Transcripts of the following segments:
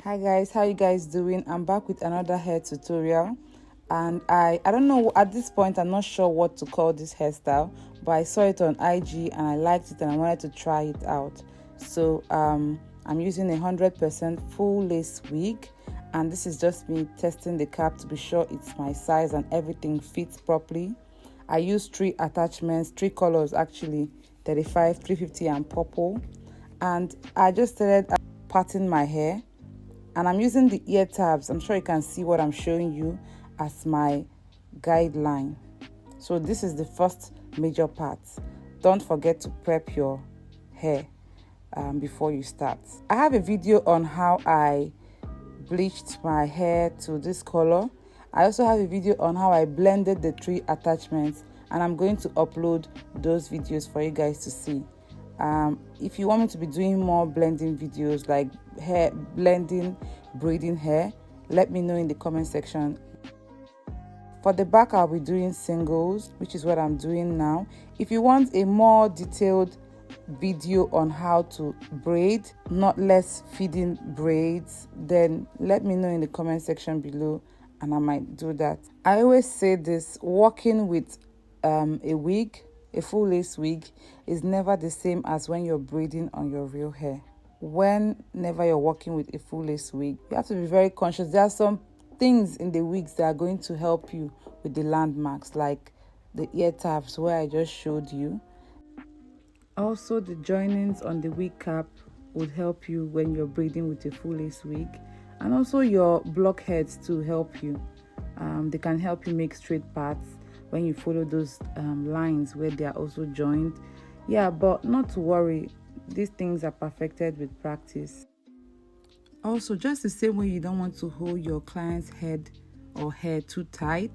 Hi guys, how you guys doing? I'm back with another hair tutorial, and I don't know, at this point I'm not sure what to call this hairstyle, but I saw it on IG and I liked it and I wanted to try it out. So I'm using 100% full lace wig, and this is just me testing the cap to be sure it's my size and everything fits properly. I used 3 attachments, 3 colors actually, 35, 350 and purple, and I just started parting my hair. And I'm using the ear tabs. I'm sure you can see what I'm showing you as my guideline. So this is the first major part. Don't forget to prep your hair before you start. I have a video on how I bleached my hair to this color. I also have a video on how I blended the 3 attachments, and I'm going to upload those videos for you guys to see. If you want me to be doing more blending videos, like hair blending, braiding hair, let me know in the comment section. For the back, I'll be doing singles, which is what I'm doing now. If you want a more detailed video on how to braid, knotless feeding braids, then let me know in the comment section below and I might do that. I always say this: working with a wig, a full lace wig, is never the same as when you're braiding on your real hair. Whenever you're working with a full lace wig, you have to be very conscious. There are some things in the wigs that are going to help you with the landmarks, like the ear tabs where I just showed you. Also, the joinings on the wig cap would help you when you're braiding with a full lace wig, and also your blockheads to help you. They can help you make straight parts when you follow those lines where they are also joined. Yeah, but not to worry, these things are perfected with practice. Also, just the same way you don't want to hold your client's head or hair too tight,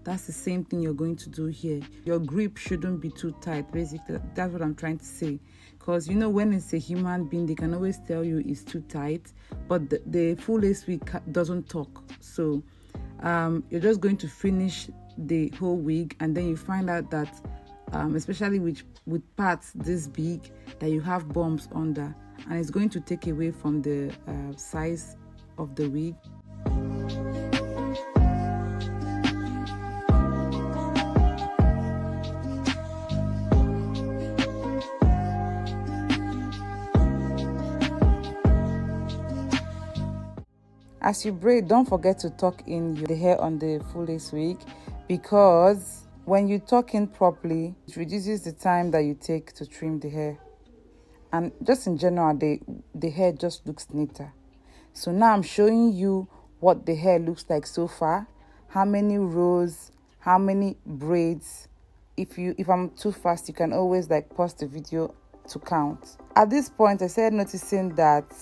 that's the same thing you're going to do here. Your grip shouldn't be too tight. Basically, that's what I'm trying to say. Because you know, when it's a human being, they can always tell you it's too tight, but the full lace wig doesn't talk. So you're just going to finish the whole wig, and then you find out that especially with parts this big, that you have bumps under, and it's going to take away from the size of the wig. As you braid, don't forget to tuck in the hair on the full lace wig, because when you tuck in properly, it reduces the time that you take to trim the hair. And just in general, the hair just looks neater. So now I'm showing you what the hair looks like so far. How many rows, how many braids. If I'm too fast, you can always pause the video to count. At this point, I started noticing that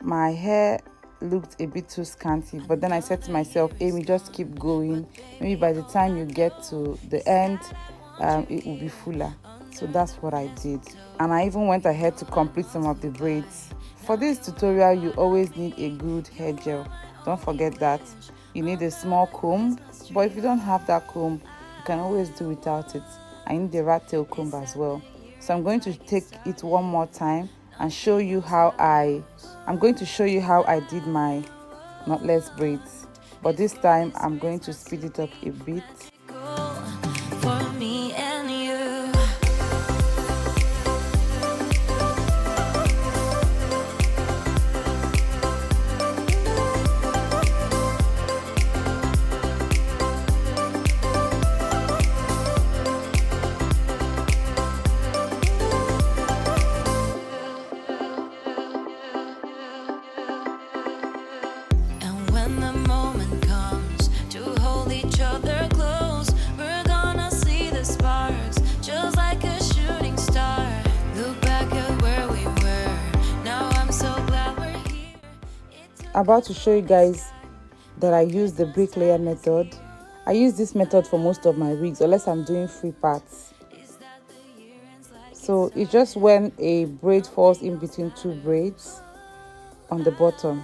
my hair looked a bit too scanty, but then I said to myself, Amy, just keep going. Maybe by the time you get to the end, it will be fuller. So that's what I did, and I even went ahead to complete some of the braids. For this tutorial, you always need a good hair gel. Don't forget that. You need a small comb, but if you don't have that comb, you can always do without it. I need a rat tail comb as well. So I'm going to take it one more time and show you how I'm going to show you how I did my knotless braids, but this time I'm going to speed it up a bit. For me and you. When the moment comes to hold each other close, we're gonna see the sparks, just like a shooting star. Look back at where we were, now I'm so glad we're here. About to show you guys that I use the bricklayer method. I use this method for most of my wigs, unless I'm doing free parts. So it's just when a braid falls in between 2 braids on the bottom.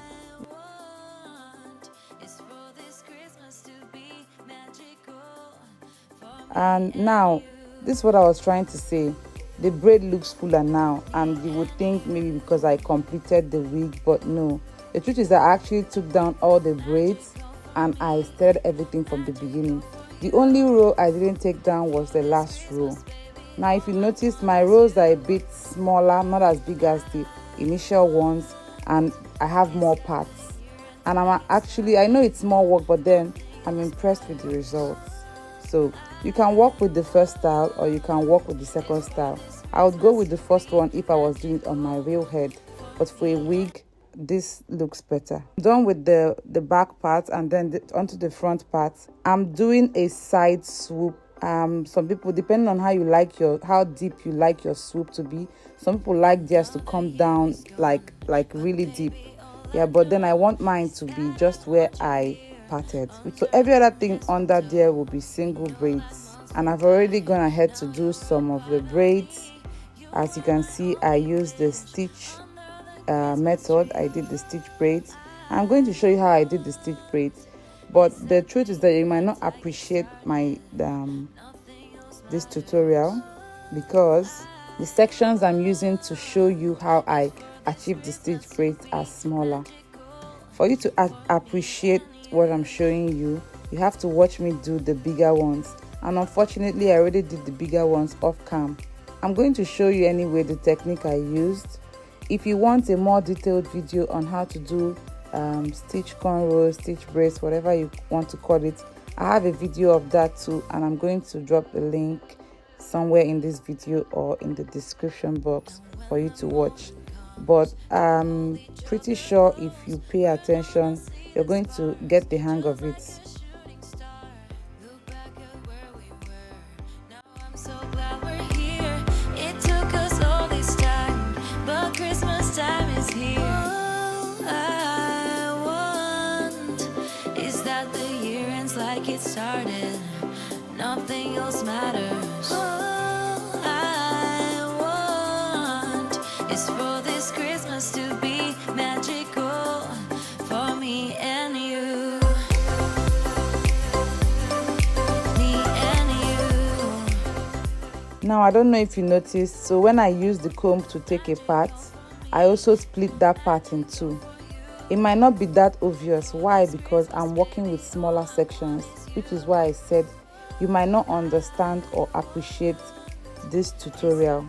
And now, this is what I was trying to say. The braid looks fuller now, and you would think maybe because I completed the wig, but no, The truth is that I actually took down all the braids and I started everything from the beginning. The only row I didn't take down was the last row. Now if you notice, my rows are a bit smaller, not as big as the initial ones, and I have more parts. And I know it's more work, but then I'm impressed with the results. So you can work with the first style or you can work with the second style. I would go with the first one if I was doing it on my real head, but for a wig this looks better. I'm done with the back part and then onto the front part. I'm doing a side swoop. Some people, depending on how deep you like your swoop to be, some people like theirs to come down like really deep. Yeah, but then I want mine to be just where I parted. So every other thing under there will be single braids, and I've already gone ahead to do some of the braids. As you can see, I used the stitch method. I did the stitch braids. I'm going to show you how I did the stitch braids, but the truth is that you might not appreciate my this tutorial because the sections I'm using to show you how I achieve the stitch braids are smaller. For you to appreciate what I'm showing you, you have to watch me do the bigger ones, and unfortunately I already did the bigger ones off cam. I'm going to show you anyway the technique I used. If you want a more detailed video on how to do stitch cornrows, stitch braids, whatever you want to call it, I have a video of that too, and I'm going to drop the link somewhere in this video or in the description box for you to watch. But I'm pretty sure if you pay attention, you're going to get the hang of it. Like it started, nothing else matters. All I want is for this Christmas to be magical for me and you. Me and you. Now I don't know if you noticed, so when I use the comb to take a part, I also split that part in two. It might not be that obvious. Why? Because I'm working with smaller sections, which is why I said you might not understand or appreciate this tutorial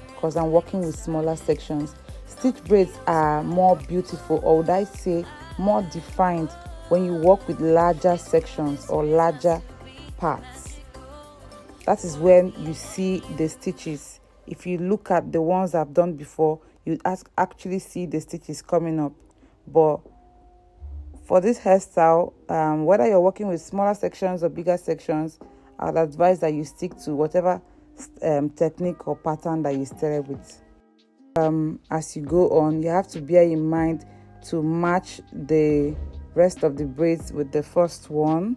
because I'm working with smaller sections. Stitch braids are more beautiful, or would I say more defined, when you work with larger sections or larger parts. That is when you see the stitches. If you look at the ones I've done before, you actually see the stitches coming up. But for this hairstyle, whether you're working with smaller sections or bigger sections, I'd advise that you stick to whatever technique or pattern that you started with. As you go on, you have to bear in mind to match the rest of the braids with the first one.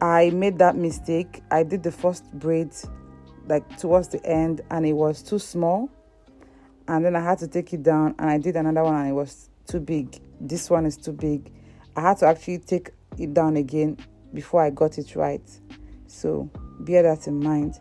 I made that mistake. I did the first braid like towards the end and it was too small, and then I had to take it down, and I did another one and it was too big. This one is too big. I had to actually take it down again before I got it right. So bear that in mind.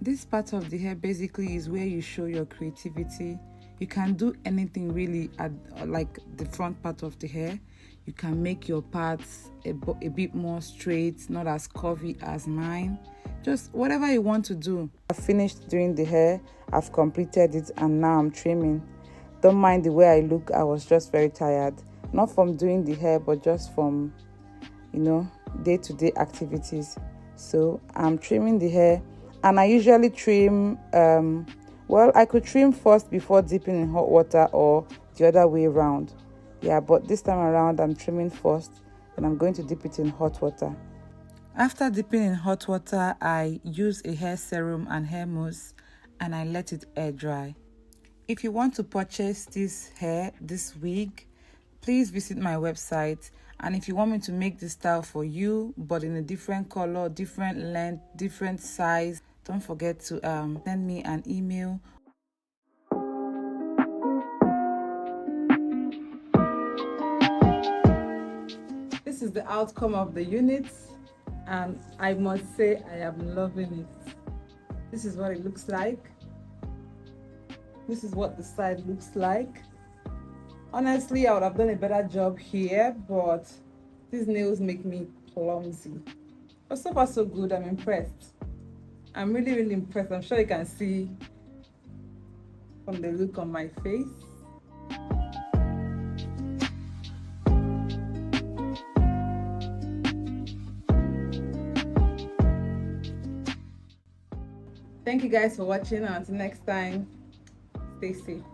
This part of the hair basically is where you show your creativity. You can do anything really at like the front part of the hair. You can make your parts a bit more straight, not as curvy as mine. Just whatever you want to do. I've finished doing the hair, I've completed it, and now I'm trimming. Don't mind the way I look, I was just very tired. Not from doing the hair, but just from, day-to-day activities. So I'm trimming the hair, and I usually trim, I could trim first before dipping in hot water, or the other way around. Yeah, but this time around I'm trimming first, and I'm going to dip it in hot water. After dipping in hot water, I use a hair serum and hair mousse, and I let it air dry. If you want to purchase this wig, please visit my website. And if you want me to make this style for you, but in a different color, different length, different size, don't forget to send me an email. This is the outcome of the units, and I must say I am loving it. This is what it looks like. This is what the side looks like. Honestly, I would have done a better job here, but these nails make me clumsy. But so far so good. I'm impressed. I'm really impressed. I'm sure you can see from the look on my face. Thank you guys for watching, and until next time, stay safe.